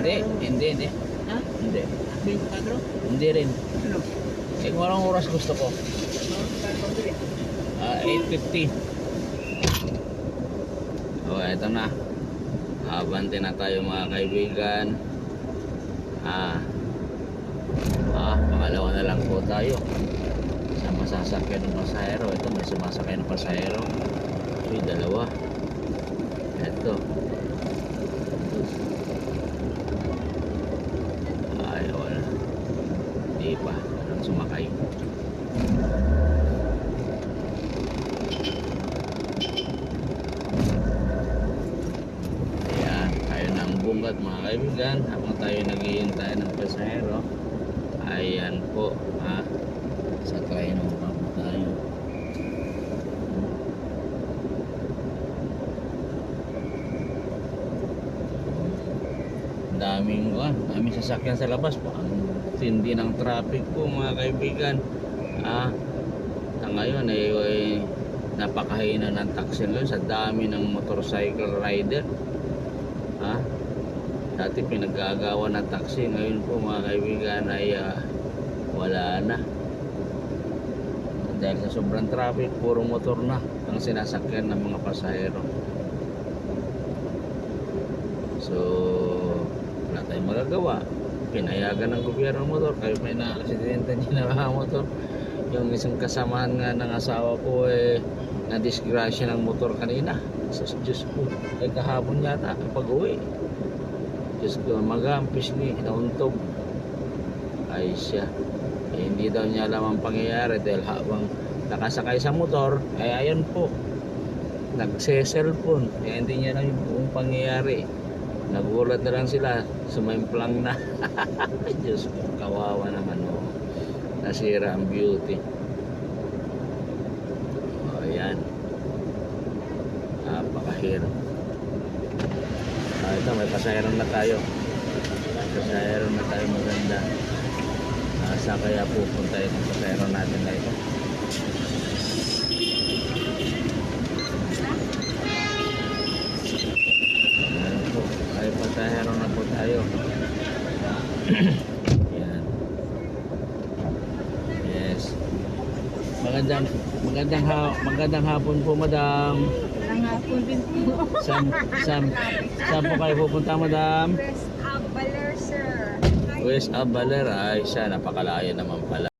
Hindi. Ha? Hindi. 24? Hindi rin. Ano? Eh, kung anong oras gusto ko? 8:50. Oh, eto na. Abante na tayo mga kaibigan. Pangalawa na lang po tayo sa masasakyan ng pasahero. Ito, may sumasakay ng pasahero. So, dalawa. Ito. Ay, wala. Di pa. Walang sumakay. Ayan. Tayo ng bungad mga kaibigan. Habang tayo naghihintay ng pasahero. Ayan po. Sa treno pa po tayo. Daming sasakyan sa labas po. Ang tindi ng traffic po mga kaibigan. Sa ngayon ay napakahina ng taxi ngayon sa dami ng motorcycle rider. Dati pinaggagawa ng taxi, ngayon po mga kaibigan ay wala na. Dahil sa sobrang traffic, puro motor na ang sinasakyan ng mga pasahero. So wala tayong magagawa. Pinayagan ng gobyerno ng motor. Kayo may na-aksidente niya na motor. Yung isang kasamahan nga ng asawa ko na-disgrasya ng motor kanina. Sa Diyos ko, kahapon yata pag-uwi. Diyos ko, magampis ni nauntog. Ay siya. Hindi daw niya alam ang pangyayari dahil habang nakasakay sa motor, ay ayan po, nagse-cellphone. Hindi niya alam yung buong pangyayari. Nagulat na lang sila, sumimplang na. Diyos ko, kawawa naman. Nasira ang beauty. Ayan. Napakahirap. Ito, may pasahero na tayo. Pasahero na tayo maganda. Saan kaya pupunta itong pasahero natin na ito? Ay, pasahero na po tayo. Yan. Yes. Magandang hapon po, madam. Magandang hapon din po. Saan po kayo pupunta, madam? West Baler, sir. West Baler. Ay, siya, napakalayo naman pala.